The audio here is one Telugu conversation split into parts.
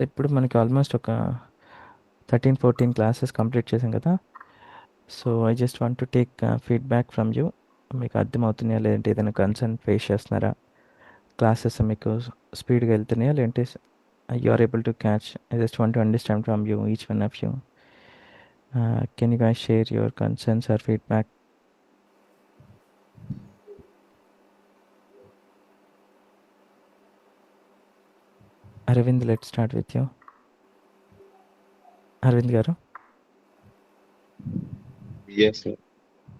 ఇప్పుడు మనకి ఆల్మోస్ట్ ఒక 13-14 క్లాసెస్ కంప్లీట్ చేసాం కదా! So, I just want to take feedback from you. మీకు అర్థమవుతున్నాయా? లేదంటే ఏదైనా కన్సర్న్ ఫేస్ చేస్తున్నారా? క్లాసెస్ మీకు స్పీడ్‌గా వెళ్తున్నాయా? లేదంటే you are able to catch? I just want to understand from you, each one of you. Can you guys share your concerns or feedback? Aravind, let's start with you. Aravind garu. Yes sir.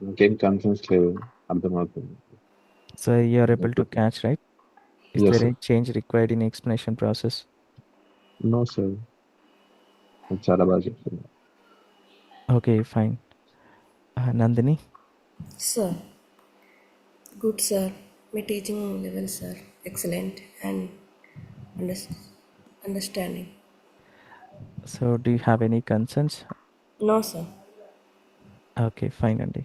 ఇంకేం కన్సర్న్స్ లేవు. అర్థమవుతుంది. So, you are able to catch, right? Is yes there sir. any change required in explanation process? No sir. చాలా బాగా చెప్తున్నారు. Okay, fine. Nandini? Sir, good sir. My teaching levels are excellent and under- understanding. So, do you have any concerns? No, sir. Okay, fine అండి.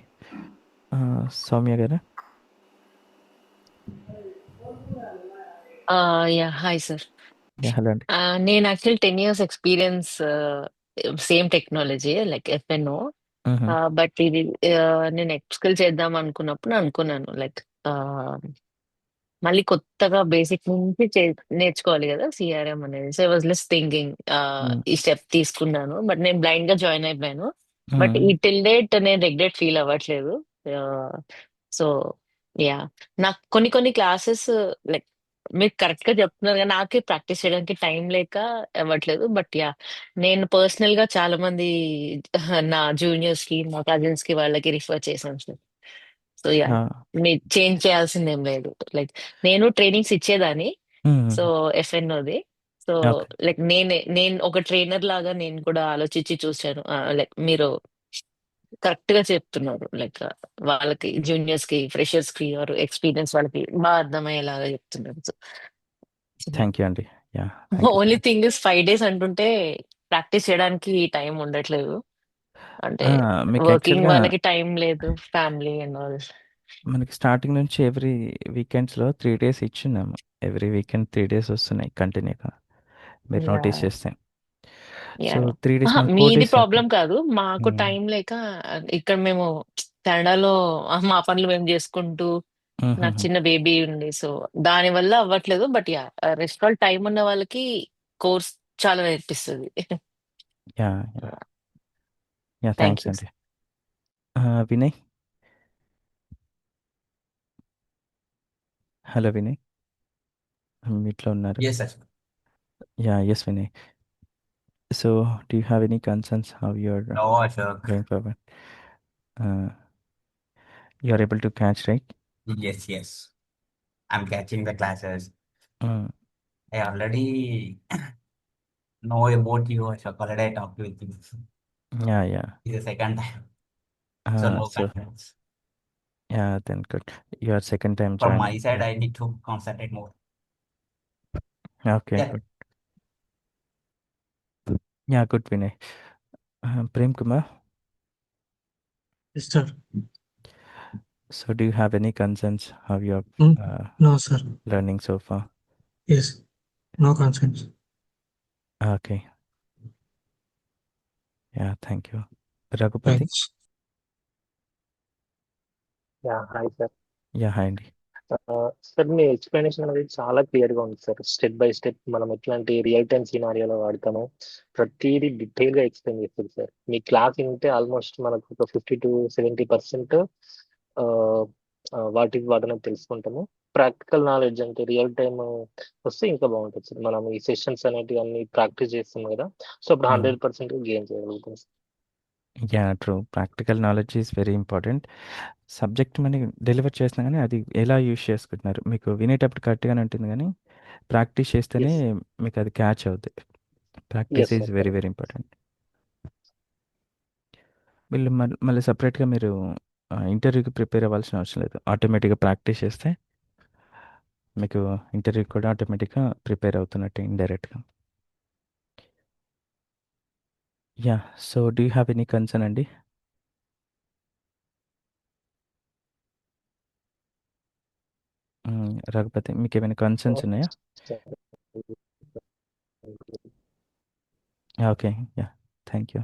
సౌమ్య గారు? Yeah hi sir. Yeah, hello అండి. నేను actual 10 years experience, same technology like F&O. Hmm. But ఇది నేను ఎక్స్కిల్ చేద్దాం అనుకున్నప్పుడు అనుకున్నాను లైక్ మళ్ళీ కొత్తగా బేసిక్ నుంచి నేర్చుకోవాలి కదా సిఆర్ఎం అనేది. So I was less thinking మ్మ్. ఈ స్టెప్ తీసుకున్నాను, బట్ నేను బ్లైండ్ గా జాయిన్ అయిపోయాను. బట్ మ్మ్. ఈ టిల్ డేట్ నేను రిగ్రెట్ ఫీల్ అవ్వట్లేదు. సో యా, నాకు కొన్ని కొన్ని క్లాసెస్ లైక్ మీరు కరెక్ట్ గా చెప్తున్నారు కానీ నాకే ప్రాక్టీస్ చేయడానికి టైం లేక అవ్వట్లేదు. బట్ యా, నేను పర్సనల్ గా చాలా మంది నా జూనియర్స్ కి మా కజిన్స్ కి వాళ్ళకి రిఫర్ చేశాను సార్. సో యా, ఆ, మీరు చేంజ్ చేయాల్సిందేం లేదు. లైక్ నేను ట్రైనింగ్స్ ఇచ్చేదాన్ని. మ్మ్. సో ఎఫ్ఎన్ఓది. So okay. లైక్ నేను ఒక ట్రైనర్ లాగా నేను కూడా ఆలోచించి చూశాను. లైక్ మీరు కరెక్ట్ గా చెప్తున్నారు. లైక్ వాళ్ళకి జూనియర్స్ కి ఫ్రెషర్స్ కి ఆర్ ఎక్స్పీరియన్స్ వాళ్ళకి బాగా అర్థమయ్యేలాగా చెప్తున్నారు. థ్యాంక్ యూ అండి. Yeah, thank you so only much. Thing is 5 days అంటుంటే ప్రాక్టీస్ చేయడానికి టైం ఉండట్లేదు. అంటే మీకు వర్కింగ్ యాక్చువల్గా వాళ్ళకి టైం లేదు, ఫ్యామిలీ అండ్ ఆల్. మనకి స్టార్టింగ్ నుంచి ఎవ్రీ వీకెండ్స్లో 3 days ఇచ్చున్నాము. ఎవ్రీ వీకెండ్ 3 days వస్తున్నాయి కంటిన్యూగా, మీరు యా, నోటీస్ చేస్తే. యా. సో 3 days మనం మీది 4 days. ప్రాబ్లం కాదు, మాకు మ్మ్. టైం లేక ఇక్కడ మేము కెనడాలో మా పనులు మేము చేసుకుంటూ, నాకు మ్మ్. చిన్న బేబీ ఉంది. సో దాని వల్ల అవ్వట్లేదు. But yeah, rest all time ఉన్న వాళ్ళకి కోర్స్ చాలా నేర్పిస్తుంది. Yeah, yeah. Yeah, thank thanks you. అండి. వినయ్? హలో వినయ్, మీట్లో ఉన్నారు? Yes, sir. Yeah, yes Vinay. So, do you have any concerns how you're No, Ashok. going forward? Uh, you are able to catch, right? Yes, yes. I'm catching the classes. Mm, I already know about you, Ashok. Already I talked with you. yeah, yeah. It's the second time. So no So, concerns. yeah, then good. You are second time From joining. my side, Yeah. I need to concentrate more. Okay, Yeah. good. Yeah, good, Vinay. Prem Kumar, Yes, sir. so do you have any concerns how you're uh, No, sir. learning so far? Yes, no concerns. Okay. Yeah, thank you. Raghupati? Thanks. Yeah hi sir. Yeah, hi, Andy. Sir మీ ఎక్స్ప్లెనేషన్ అనేది చాలా క్లియర్ గా ఉంది సార్. స్టెప్ బై స్టెప్ మనం ఎట్లాంటి రియల్ టైమ్ సినారియోలో వాడతామో ప్రతిదీ డీటెయిల్ గా ఎక్స్ప్లెయిన్ చేస్తుంది సార్. మీ క్లాస్ వింటే ఆల్మోస్ట్ మనకు ఒక 50 to 70% వాటిని తెలుసుకుంటాము. ప్రాక్టికల్ నాలెడ్జ్ అంటే రియల్ టైమ్ వస్తే ఇంకా బాగుంటుంది సార్. మనం ఈ సెషన్స్ అనేటివి అన్ని ప్రాక్టీస్ చేస్తాం కదా, సో అప్పుడు 100% గెయిన్ చేయగలుగుతాం sir. Yeah, true. Practical knowledge is very important. Subject మనకి డెలివర్ చేసినా కానీ అది ఎలా యూజ్ చేసుకుంటున్నారు మీకు వినేటప్పుడు కరెక్ట్గానే ఉంటుంది కానీ ప్రాక్టీస్ చేస్తేనే ఎస్ మీకు అది క్యాచ్ అవుతుంది. Practice yes is sir, very correct. Very important. వీళ్ళు మళ్ళీ సపరేట్గా మీరు ఇంటర్వ్యూకి ప్రిపేర్ అవ్వాల్సిన అవసరం లేదు. ఆటోమేటిక్గా ప్రాక్టీస్ చేస్తే మీకు ఇంటర్వ్యూకి కూడా ఆటోమేటిక్గా ప్రిపేర్ అవుతున్నట్టు ఇండైరెక్ట్గా. Yeah, so do you have any concern అండి? రఘుపతి, మీకు ఏమైనా కన్సర్న్స్ ఉన్నాయా? Okay. Yeah! Thank you.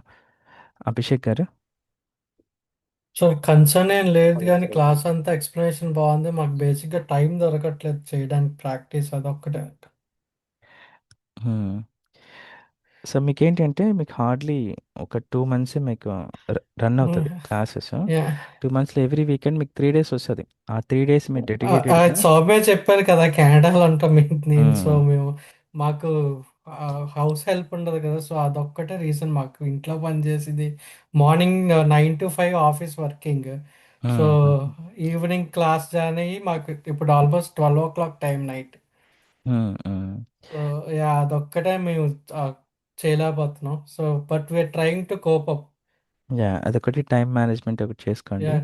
Abhishek garu? So concern ఏం లేదు అదే కానీ సార్. క్లాస్ అంతా ఎక్స్ప్లెనేషన్ బాగుంది. మాకు బేసిక్గా టైం దొరకట్లేదు చేయడానికి ప్రాక్టీస్ అదొక్కటే. హ్మ్. సో, మీకేంటంటే మీకు హార్డ్‌లీ ఒక 2 మంత్సే మీకు రన్ అవుతది క్లాసెస్. యా 2 మంత్స్‌లో ఎవ్రీ వీకెండ్ మీకు 3 డేస్ వస్తది. ఆ 3 డేస్ మీరు డెడికేటెడ్‌గా సౌమ్య చెప్పారు కదా కెనడాలో ఉంటాం నేను. సో హ్మ్. మేము మాకు హౌస్ హెల్ప్ ఉండదు కదా. సో అదొక్కటే రీజన్. మాకు ఇంట్లో పని చేసేది morning 9 to 5 office working. So హ్మ్. హ్మ్. ఈవినింగ్ క్లాస్ జాయిన్ అయ్యి మాకు ఇప్పుడు ఆల్మోస్ట్ 12 o'clock టైం నైట్. హ్మ్. హ్మ్. సో యా అదొక్కటే మేము చేయలేకపోతున్నాం. So but we're trying to cope up. Yeah! అదొకటి టైమ్ మేనేజ్‌మెంట్ ఒకటి చేసుకోండి. Yeah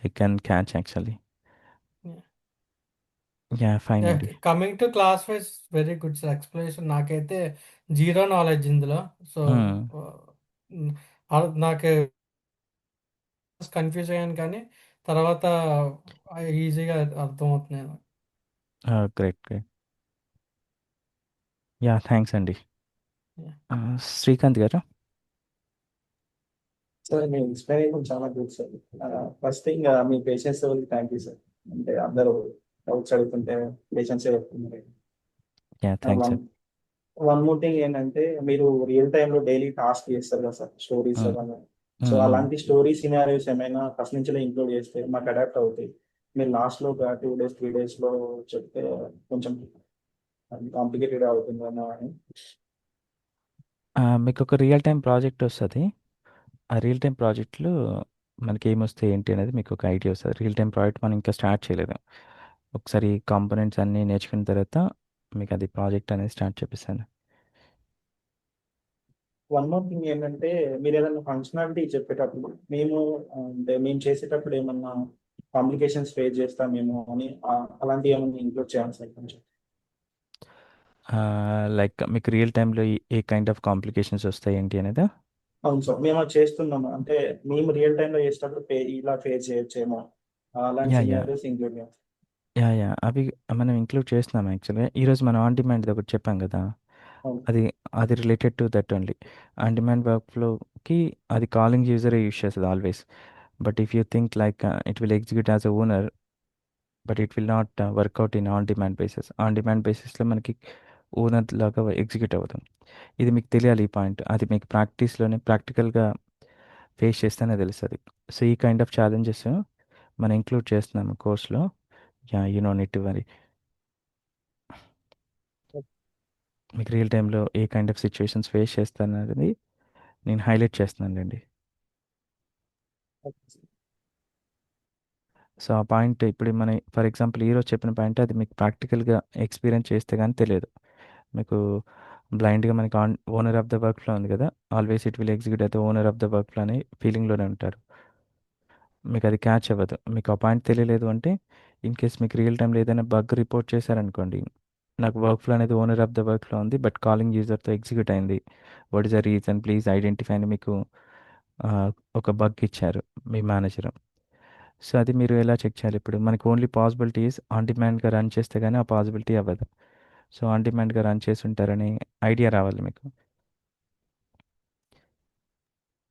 you can catch actually. Yeah! Fine yeah అండి. Coming to class wise very good sir explanation. నాకైతే జీరో నాలెడ్జ్ ఇందులో. So hmm. నాకు కన్ఫ్యూజ్ అయ్యాను కానీ తర్వాత ఈజీగా అర్థమవుతున్నాయి నాకు. గ్రేట్. గ్రేట్. యాహ్! థాంక్స్ అండి. Yeah. శ్రీకాంత్ గారు? సార్ మీ ఎక్స్ప్లెనేషన్ చాలా గుడ్ సార్. ఫస్ట్ థింగ్ మీ పేషెన్స్ థ్యాంక్ యూ సార్. అంటే అందరూ డౌట్స్ అడుగుతుంటే పేషెన్స్ చెప్తున్నారు. యాహ్! థాంక్స్ వన్ అండి. వన్ మోర్ థింగ్ ఏంటంటే మీరు రియల్ టైంలో డైలీ టాస్క్ చేస్తారు కదా సార్, స్టోరీస్ హ్మ్. అవన్నీ. సో హ్మ్. హ్మ్. అలాంటి స్టోరీ సినారియోస్ ఏమైనా ఫస్ట్ నుంచి ఇంక్లూడ్ చేస్తే మాకు అడాప్ట్ అవుతాయి. మీరు లాస్ట్లో ఒక 2 days 3 daysలో చెప్తే కొంచెం కాంప్లికేటెడ్ అవుతుందేమో అని. మీకొక రియల్ టైమ్ ప్రాజెక్ట్ వస్తది. ఆ రియల్ టైమ్ ప్రాజెక్ట్‌లో మనకేమొస్తాయి ఏంటి అనేది మీకొక ఐడియా వస్తది. రియల్ టైమ్ ప్రాజెక్ట్ మనం ఇంకా స్టార్ట్ చేయలేదు. ఒకసారి కాంపోనెంట్స్ అన్నీ నేర్చుకున్న తర్వాత మీకది ప్రాజెక్ట్ అనేది స్టార్ట్ చేపిస్తాను. వన్ మోర్ థింగ్ ఏంటంటే మీరు ఏదైనా ఫంక్షనాలిటీ చెప్పేటప్పుడు మేము అంటే మేము చేసేటప్పుడు ఏమన్నా కాంప్లికేషన్స్ ఫేస్ చేస్తామేమో అని అలాంటివి ఏమన్నా ఇంక్లూడ్ చేయాలి సార్ కొంచెం. లైక్ మీకు రియల్ టైమ్‌లో ఏ కైండ్ ఆఫ్ కాంప్లికేషన్స్ వస్తాయి ఏంటి అనేదా? అవును సార్, మేము అది చేస్తున్నాము అంటే మేము రియల్ టైంలో చేసేటప్పుడు ఇలా ఫేస్ చేయొచ్చేమో అలాంటి యాహ్! యాహ్! సినారియోస్ ఇంక్లూడ్ చేయాలి. యాహ్! యాహ్! అవి మనం ఇంక్లూడ్ చేస్తున్నాం యాక్చువల్‌గా. ఈరోజు మనం ఆన్ డిమాండ్‌ది ఒకటి చెప్పాం గదా! అవును. అది అది related to that only. On demand వర్క్‌ఫ్లోకి అది కాలింగ్ యూజరే యూజ్ చేస్తది always. But if you think like it will execute as a owner but it will not work out in on demand basis. On demand బేసిస్‌లో మనకి ఓనర్ లాగా ఎగ్జిక్యూట్ అవ్వదు. ఇది మీకు తెలియాలి ఈ పాయింట్. అది మీకు ప్రాక్టీస్‌లోనే ప్రాక్టికల్‌గా ఫేస్ చేస్తేనే తెలుస్తది. సో, ఈ కైండ్ ఆఫ్ ఛాలెంజెస్ మనం ఇంక్లూడ్ చేస్తున్నాము కోర్స్‌లో. Yeah! You no need to worry. మీకు రియల్ టైమ్‌లో ఏ కైండ్ ఆఫ్ సిట్యుయేషన్స్ ఫేస్ చేస్తాననేది నేను హైలైట్ చేస్తున్నానులెండి. సో, ఆ పాయింట్ ఇప్పుడు మన ఫర్ ఎగ్జాంపుల్ ఈరోజు చెప్పిన పాయింట్ అది మీకు ప్రాక్టికల్‌గా ఎక్స్‌పీరియన్స్ చేస్తే గాని తెలియదు. మీకు బ్లైండ్‌గా మనకి ఓనర్ ఆఫ్ ద వర్క్‌ఫ్లో ఉంది కదా! Always it will execute as the owner of the workflow అనే ఫీలింగ్‌లోనే ఉంటారు. మీకది క్యాచ్ అవ్వదు. మీకు ఆ పాయింట్ తెలియలేదు అంటే, ఇన్ కేస్ మీకు రియల్ టైమ్‌లో ఏదైనా బగ్ రిపోర్ట్ చేశారనుకోండి, నాకు వర్క్‌ఫ్లో అనేది ఓనర్ ఆఫ్ ద వర్క్‌ఫ్లో ఉంది. బట్ కాలింగ్ యూజర్‌తో ఎగ్జిక్యూట్ అయింది. What is the reason please identify అని మీకు ఒక బగ్ ఇచ్చారు మీ మేనేజరు. సో, అది మీరు ఎలా చెక్ చేయాలి ఇప్పుడు? మనకి ఓన్లీ పాసిబిలిటీ ఈస్ ఆన్ డిమాండ్‌గా రన్ చేస్తే గాని ఆ పాసిబిలిటీ అవ్వదు. సో, ఆన్ డిమాండ్‌గా రన్ చేసుంటారని ఐడియా రావాలి మీకు.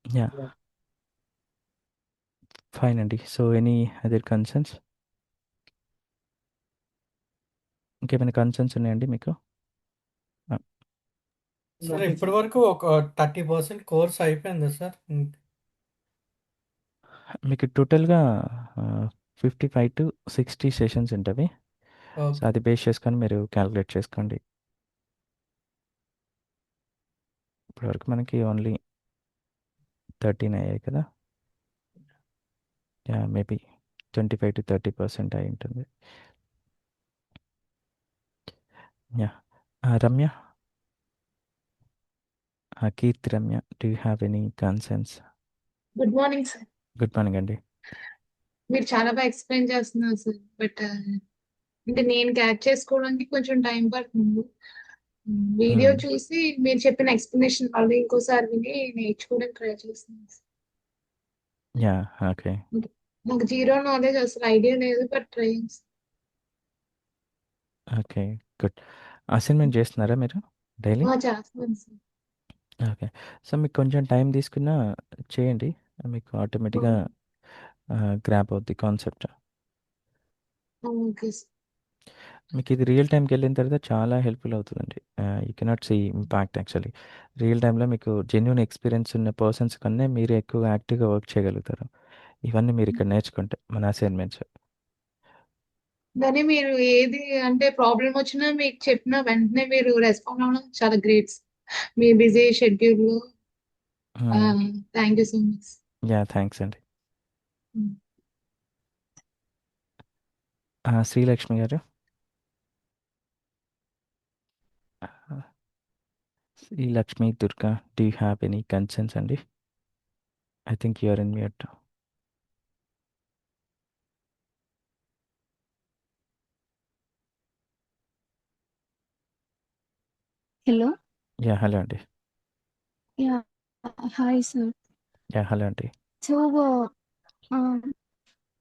యాహ్! ఫైన్ అండి. So, any other concerns? ఇంకేమైనా కన్సర్న్స్ ఉన్నాయండి మీకు? ఆ! సార్ ఇప్పటి వరకు ఒక 30% కోర్స్ అయిపోయిందా సార్? మీకు టోటల్‌గా 55-60 సెషన్స్ ఉంటవి. So, okay. అది బేస్ చేసుకొని మీరు కాలిక్యులేట్ చేసుకోండి. ఇప్పటివరకు మనకి ఓన్లీ 13 అయ్యాయి కదా! యాహ్! మేబీ 25-30% అయ్యుంటుంది. Yeah! Ramya? Keerthi Ramya. Do you have any concerns? Good morning sir. Good morning అండి. మీరు చాలా బాగా ఎక్స్ప్లెయిన్ చేస్తున్నారు సార్. బట్ అంటే నేను క్యాచ్ చేసుకోవడానికి కొంచెం టైం పడుతుంది. వీడియో హ్మ్. చూసి మీరు చెప్పిన ఎక్స్ప్లెనేషన్ మళ్ళీ ఇంకోసారి విని నేర్చుకోవడానికి ట్రై చేస్తున్నాను సార్. యాహ్! ఓకే. అంటే నాకు జీరో నాలెడ్జ్ అసలు ఐడియా లేదు. But try okay. Good. Assignment చేస్తున్నారా మీరు డైలీ? చేస్తున్నాను సార్. ఓకే. సో, మీకు కొంచెం టైం తీసుకున్నా చేయండి. మీకు ఆటోమేటిక్‌గా గ్రాప్ అవుద్ది కాన్సెప్ట్. Okay sir. మీకిది రియల్ టైమ్‌కెళ్ళిన తర్వాత చాలా హెల్ప్‌ఫుల్ అవుతదండి. You cannot see impact actually. Real టైమ్‌లో మీకు జెన్యూన్ ఎక్స్‌పీరియన్స్ ఉన్న పర్సన్స్ కన్నా మీరు ఎక్కువగా యాక్టివ్‌గా వర్క్ చేయగలుగుతారు. ఇవన్నీ మీరిక్కడ నేర్చుకుంటే మన అసైన్‌మెంట్స్. కానీ మీరు ఏది అంటే ప్రాబ్లమ్ వచ్చినా మీకు చెప్పిన వెంటనే మీరు రెస్పాండ్ అవ్వడం చాలా గ్రేట్. మీ బిజీ షెడ్యూల్‌లో hmm. Thank you so much. Yeah! Thanks అండి. శ్రీలక్ష్మి గారు. Srilakshmi, Durga, do you have any concerns అండి? I think you are in mute. Hello! Yeah! Hello అండి. Yeah! Hi sir. Yeah! Hello అండి. సో, ఆహ్,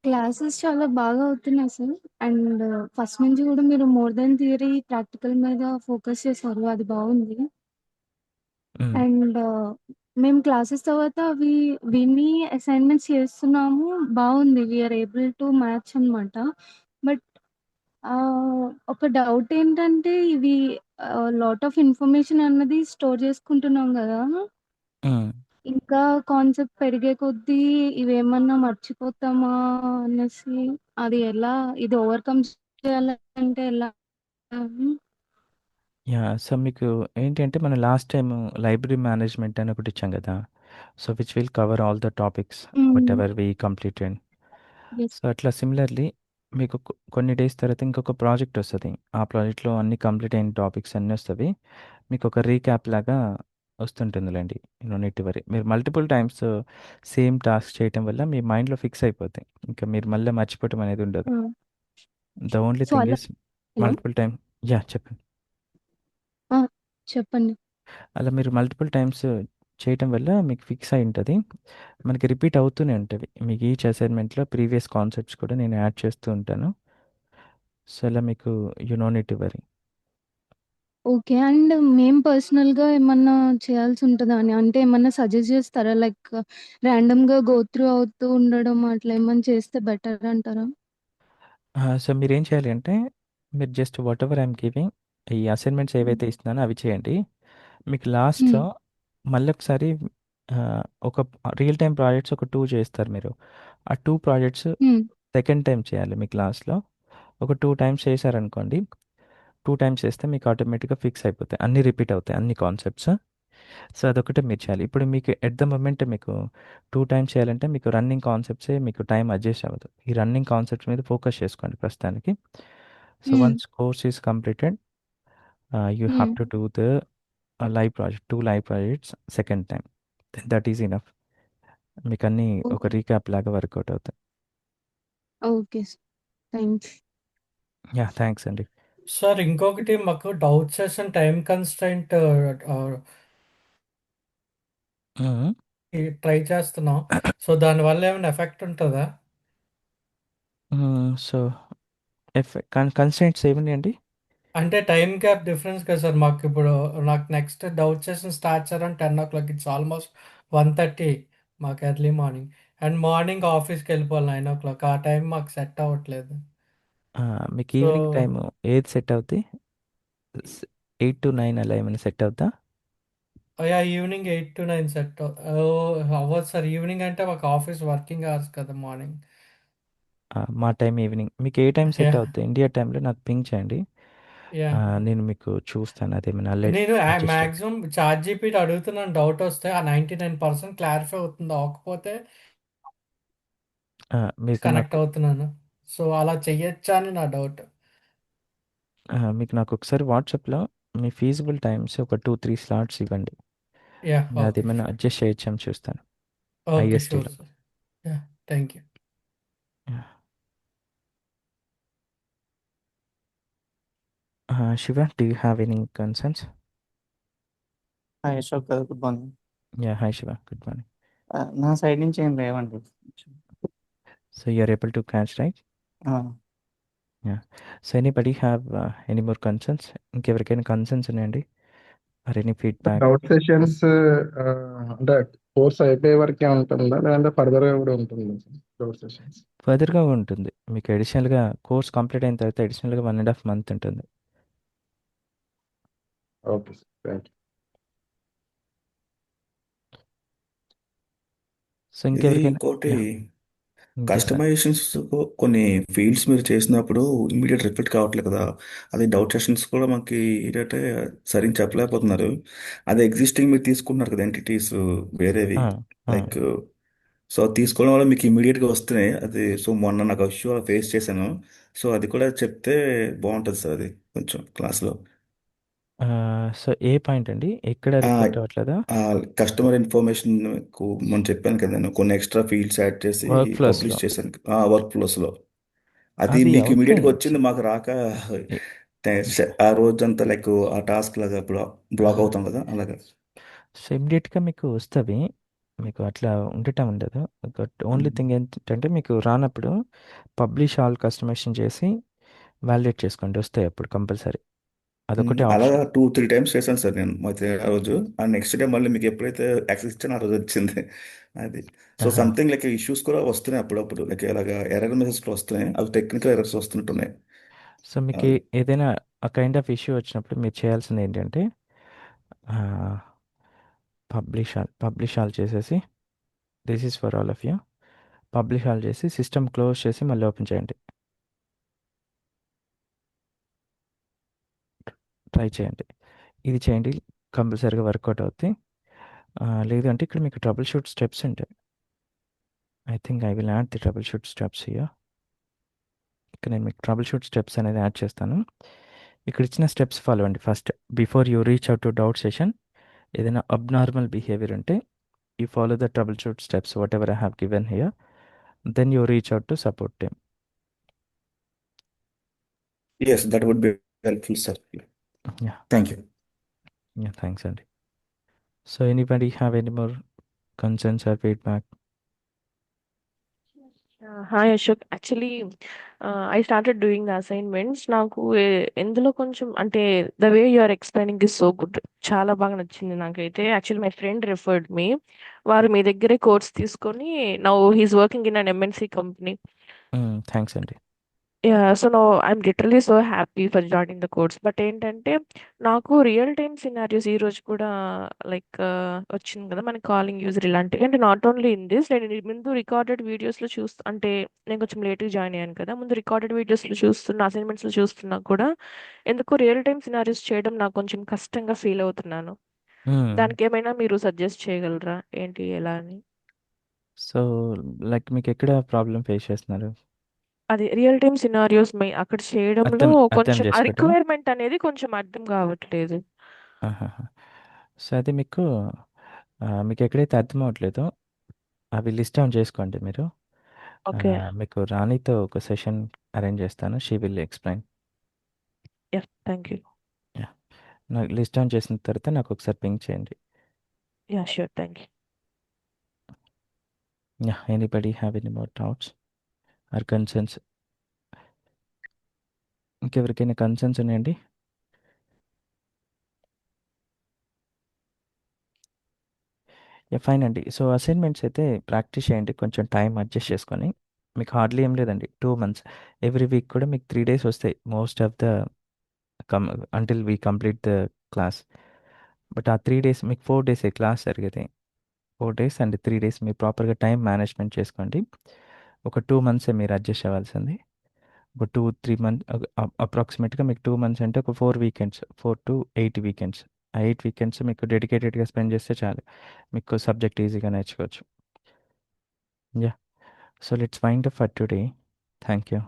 క్లాసెస్ చాలా బాగా అవుతున్నాయి సార్. అండ్ ఫస్ట్ నుంచి గూడా మీరు మోర్ దెన్ థియరీ ప్రాక్టికల్ మీద ఫోకస్ చేశారు. అది బాగుంది. హ్మ్. అండ్ మేము క్లాసెస్ తర్వాత అవి విని అసైన్‌మెంట్స్ చేస్తున్నాము. బావుంది. We are able to match అనమాట. బట్ ఒక డౌట్ ఏంటంటే ఇవి లాట్ ఆఫ్ ఇన్ఫర్మేషన్ అన్నది స్టోర్ చేసుకుంటున్నాం గదా! హ్మ్. ఇంకా కాన్సెప్ట్ పెరిగే కొద్దీ ఇవేమన్నా మర్చిపోతామా అనేసి అది ఎలా ఇది ఓవర్‌కమ్ చేయాలంటే ఎలా? అని యాహ్! సో, మీకు ఏంటి అంటే మనం లాస్ట్ టైమ్ లైబ్రరీ మేనేజ్మెంట్ అని ఒకటిచ్చాం గదా! So, which will cover all the topics హ్మ్. వాటెవర్ వి కంప్లీటెడ్. యెస్. సో, అట్లా సిమిలర్‌లీ మీకు కొన్ని డేస్ తర్వాత ఇంకొక ప్రాజెక్ట్ ఒస్తది. ఆ ప్రాజెక్ట్‌లో అన్నీ కంప్లీట్ అయిన టాపిక్స్ అన్నీ ఒస్తవి. మీకొక రీక్యాప్ లాగా ఒస్తుంటుందిలెండి. You no need to worry. మీరు మల్టిపుల్ టైమ్స్ సేమ్ టాస్క్ చేయటం వల్ల మీ మైండ్‌లో ఫిక్స్ అయిపోతాయి. ఇంకా మీరు మళ్ళా మర్చిపోవటం అనేది ఉండదు. ఆ! ద ఓన్లీ సో, థింగ్ అలా is hello! Multiple time. Yeah! చెప్పండి. ఆ! చెప్పండి. అలా మీరు మల్టిపుల్ టైమ్స్ చేయటం వల్ల మీకు ఫిక్స్ అయి ఉంటది. మనకి రిపీట్ అవుతూనే ఉంటవి. మీకు ఈచ్ అసైన్‌మెంట్‌లో ప్రీవియస్ కాన్సెప్ట్స్ కూడా నేను యాడ్ చేస్తూ ఉంటాను. సో, అలా మీకు you no need to worry. Okay. And మేము పర్సనల్‌గా ఏమన్నా చేయాల్సుంటదా అని? అంటే ఏమన్నా సజెస్ట్ చేస్తారా? లైక్ ర్యాండమ్‌గా గో త్రూ అవుతూ ఉండడం అట్లా ఏమన్నా చేస్తే బెటర్ అంటారా? సో, మీరేం చేయాలి అంటే మీరు జస్ట్ వాటెవర్ ఐయామ్ గివింగ్ ఈ అసైన్‌మెంట్స్ హ్మ్. ఏవైతే ఇస్తున్నానో అవి చేయండి. మీకు హ్మ్. లాస్ట్‌లో మళ్ళొకసారి ఒక రియల్ టైమ్ ప్రాజెక్ట్స్ ఒక 2 చేస్తారు మీరు. ఆ 2 ప్రాజెక్ట్స్ హ్మ్. సెకండ్ టైమ్ చేయాలి మీకు లాస్ట్‌లో. ఒక 2 టైమ్స్ చేశారనుకోండి. 2 టైమ్స్ చేస్తే మీకు ఆటోమేటిక్‌గా ఫిక్స్ అయిపోతాయి. అన్నీ రిపీట్ అవుతాయి అన్ని కాన్సెప్ట్స్. సో, అదొక్కటే మీరు చేయాలి. ఇప్పుడు మీకు ఎట్ ద మొమెంట్ మీకు 2 టైమ్స్ చేయాలంటే మీకు రన్నింగ్ కాన్సెప్ట్సే మీకు టైం అడ్జస్ట్ అవ్వదు. ఈ రన్నింగ్ కాన్సెప్ట్స్ మీద ఫోకస్ చేసుకోండి ప్రస్తుతానికి. So, hmm. Once course is completed you have hmm. To do the live project 2 live projects second time. Then that is enough. మీకన్నీ ఒక ఓకే. రీక్యాప్ లాగా వర్కౌట్ అవుతాయి. Okay sir. Thanks. Yeah! Thanks అండి. సార్ ఇంకొకటి మాకు doubt session time constraint hmm. Try చేస్తున్నాం. సో, దానివల్ల ఏమైనా ఎఫెక్ట్ ఉంటదా? సో, కన్‌స్ట్రెయింట్స్ ఏమున్నాయండి? అంటే టైమ్ గ్యాప్ డిఫరెన్స్ కదా సార్ మాకిప్పుడు నాకు నెక్స్ట్ డౌట్ సెషన్ స్టార్ట్ చేయాలని 10:00 ఇట్స్ ఆల్మోస్ట్ 1:30 మాకు ఎర్లీ మార్నింగ్. అండ్ మార్నింగ్ ఆఫీస్‌కెళ్ళిపోవాలి 9:00 ఆ టైం మాకు సెట్ అవ్వట్లేదు. మీకు సో, ఈవినింగ్ టైము ఏది సెట్ అవుద్ది? స్ 8-9 అలా ఏమైనా సెట్ అవుద్దా? యాహ్! ఈవినింగ్ 8-9 సెట్ అవ్వదు సార్. ఈవినింగ్ అంటే మాకు ఆఫీస్ వర్కింగ్ అవర్స్ కదా మార్నింగ్. మా టైం ఈవినింగ్. మీకు ఏ టైం సెట్ యాహ్! అవుద్ది? ఇండియా టైంలో నాకు పింగ్ చేయండి. యాహ్! నేను మీకు చూస్తాను అదేమైనా నేను అడ్జస్ట్ అయి మాక్సిమం చాట్‌జీపీటీ అడుగుతున్నాను డౌట్ వస్తే ఆ 99% క్లారిఫై అవుతుంది. అవ్వకపోతే మీకు కనెక్ట్ నాకు అవుతున్నాను. సో, అలా చెయ్యొచ్చా అని నా డౌట్. మీకు నాకొకసారి వాట్సాప్‌లో మీ ఫీజిబుల్ టైమ్స్ ఒక 2, 3 స్లాట్స్ ఇవ్వండి. యాహ్! ఓకే. అదేమైనా అడ్జస్ట్ చేయొచ్చేమో చూస్తాను. ఓకే. షూర్ ఐఎస్టీలో. Sir. Yeah! Thank you. Shiva, do you have any concerns? Hi Ashok గారు. Good morning. Yeah! Hi Shiva. Good morning. నా సైడ్ నుంచి ఏం లేవండి. So, you are able to catch right? ఆ! Yeah! So, anybody have any more concerns? ఇంకెవరికైనా కన్సర్న్స్ ఉన్నాయండి? Or any feedback? Doubt sessions అంటే కోర్స్ అయిపోయే వరకే ఉంటుందా, లేదంటే ఫర్దర్ గా కూడా ఉంటుందా డౌట్ సెషన్స్? ఫర్దర్‌గా ఉంటుంది. మీకు అడిషనల్‌గా కోర్స్ కంప్లీట్ అయిన తర్వాత అడిషనల్‌గా 1 ½ మంత్ ఉంటుంది. Okay sir, thank you. So, ఇది ఇంకెవరికైనా ఇంకోటి యాహ్! చెప్పండి. కస్టమైజేషన్స్ కొన్ని ఫీల్డ్స్ మీరు చేసినప్పుడు ఇమీడియట్ రిఫ్లెక్ట్ కావట్లేదు కదా. అది డౌట్ సెషన్స్ కూడా మనకి ఏంటంటే సరిగ్గా చెప్పలేకపోతున్నారు. అది ఎగ్జిస్టింగ్ మీరు తీసుకుంటున్నారు కదా ఎంటిటీస్ వేరేవి, ఆ! ఆ! లైక్ సో తీసుకోవడం వల్ల మీకు ఇమీడియట్గా వస్తున్నాయి. అది సో మొన్న నాకు ఇష్యూ ఫేస్ చేశాను. సో అది కూడా చెప్తే బాగుంటుంది సార్, అది కొంచెం క్లాస్లో. సో, ఏ పాయింట్ అండి? ఎక్కడ రిఫ్లెక్ట్ అవ్వట్లేదా? కస్టమర్ ఇన్ఫర్మేషన్ మనం చెప్పాను కదా, నేను కొన్ని ఎక్స్ట్రా ఫీల్డ్స్ యాడ్ చేసి వర్క్ ఫ్లోస్‌లో. పబ్లిష్ చేశాను వర్క్ ఫ్లోస్లో. అది అవి మీకు ఇమీడియట్గా అవుతాయి. వచ్చింది, మాకు రాక ఎ ఆ రోజంతా లైక్ ఆ టాస్క్ లాగా బ్లాక్ అవుతాం కదా అలాగా. సో, ఇమ్మీడియేట్‌గా మీకు వస్తవి. మీకు అట్లా ఉండటం ఉండదు. బట్ ఓన్లీ థింగ్ ఏంటంటే మీకు రానప్పుడు పబ్లిష్ ఆల్ కస్టమైజేషన్ చేసి వాలిడేట్ చేసుకోండి. వస్తాయి అప్పుడు కంపల్సరీ. అదొకటే అలా ఆప్షన్. 2-3 టైమ్స్ చేశాను సార్ నేను అయితే ఆ రోజు. ఆ నెక్స్ట్ డే మళ్ళీ మీకు ఎప్పుడైతే యాక్సెస్ ఇచ్చానో ఆ రోజు వచ్చింది అది. సో ఆహా! సంథింగ్ లైక్ ఇష్యూస్ కూడా వస్తున్నాయి అప్పుడప్పుడు, లైక్ ఇలాగా ఎర్రర్ మెసేజ్ కూడా వస్తున్నాయి, అవి టెక్నికల్ ఎర్రర్స్ వస్తుంటున్నాయి. సో, మీకు అది ఏదైనా ఆ కైండ్ ఆఫ్ ఇష్యూ వచ్చినప్పుడు మీరు చేయాల్సింది ఏంటంటే పబ్లిష్ ఆల్ చేసేసి this is for all of you. Publish all చేసి సిస్టమ్ క్లోజ్ చేసి మళ్ళీ ఓపెన్ చేయండి. ట్రై చేయండి. ఇది చేయండి. కంపల్సరీగా వర్కౌట్ అవుద్ది. లేదు అంటే ఇక్కడ మీకు ట్రబుల్ షూట్ స్టెప్స్ ఉంటాయి. I think I will add the troubleshoot steps here. ఇక్కడ నేను మీకు ట్రబుల్ షూట్ స్టెప్స్ అనేది యాడ్ చేస్తాను. ఇక్కడ ఇచ్చిన స్టెప్స్ ఫాలో అవ్వండి. First before you reach out to doubt session ఏదైనా అబ్నార్మల్ బిహేవియర్ ఉంటే you follow the troubleshoot steps whatever I have given here. Then you reach out to support team. Yes, that would be helpful sir. Yeah! Thank you. Yeah! Thanks అండి. So, anybody have any more concerns or feedback? Hi Ashok. Actually I started doing the assignments. నాకు ఎందులో కొంచెం అంటే the way you are explaining is so good. చాలా బాగా నచ్చింది నాకైతే. Actually my friend referred me. వారు మీ దగ్గరే కోర్స్ తీసుకొని now he is working in an MNC company. Thanks అండి. Yeah! So, now I'm literally so happy for joining the course. But ఏంటంటే నాకు రియల్ టైమ్ సినారియోస్ ఈరోజు కూడా లైక్ వచ్చింది కదా! మనకి కాలింగ్ యూజర్ ఇలాంటివి. అంటే నాట్ ఓన్లీ ఇన్ దిస్ నేను ముందు రికార్డెడ్ వీడియోస్‌లో అంటే నేను కొంచెం లేట్‌గా జాయిన్ అయ్యాను కదా! ముందు రికార్డెడ్ వీడియోస్‌లో చూస్తున్న అసైన్‌మెంట్స్‌లో చూస్తున్నా కూడా ఎందుకో రియల్ టైమ్ సినారియోస్ చేయడం నాకు కొంచెం కష్టంగా ఫీల్ అవుతున్నాను. హ్మ్. దానికేమైనా మీరు సజెస్ట్ చేయగలరా? ఏంటి ఎలా అని? సో, లైక్ మీకెక్కడ ప్రాబ్లమ్ ఫేస్ చేస్తున్నారు? అది రియల్ టైమ్ సినారియోస్ అక్కడ చేయడంలో అర్థం కొంచెం ఆ చేసుకోవటమా? రిక్వైర్మెంట్ అనేది కొంచెం అర్థం కావట్లేదు. ఆహాహా! సో, అది మీకెక్కడైతే అర్థం అవ్వట్లేదో అవి లిస్ట్ డౌన్ చేసుకోండి మీరు. ఓకే. మీకు రాణితో ఒక సెషన్ అరేంజ్ చేస్తాను. She will explain. Yeah! Thank you. Yeah! నాకు లిస్ట్ డౌన్ చేసిన తర్వాత నాకొకసారి పింగ్ చేయండి. Yeah! Sure. Thank you. Yeah! Anybody have any more doubts or concerns? ఇంకెవరికైనా కన్సర్న్స్ ఉన్నాయండి? యాహ్! ఫైన్ అండి. సో, అసైన్‌మెంట్స్ అయితే ప్రాక్టీస్ చేయండి. కొంచెం టైం అడ్జస్ట్ చేసుకొని. మీకు హార్డ్లీ ఏం లేదండి. 2 మంత్స్. ఎవ్రీ వీక్ కూడా మీకు 3 డేస్ వస్తాయి. Most of the come until we complete the class. But ఆ 3 డేస్ మీకు 4 డేసే క్లాస్ జరిగేది. 4 డేస్ అండ్ 3 డేస్ మీరు ప్రాపర్‌గా టైం మేనేజ్‌మెంట్ చేసుకోండి. ఒక 2 మంత్సే మీరు అడ్జస్ట్ అవ్వాల్సింది. ఒక 2, 3 అప్రాక్సిమేట్‌గా మీకు 2 మంత్స్ అంటే ఒక 4 వీకెండ్స్. 4-8 వీకెండ్స్. ఆ 8 వీకెండ్స్ మీకు డెడికేటెడ్‌గా స్పెండ్ చేస్తే చాలు. మీకు సబ్జెక్ట్ ఈజీగా నేర్చుకోవచ్చు. Yeah! So, let's wind up for today. Thank you.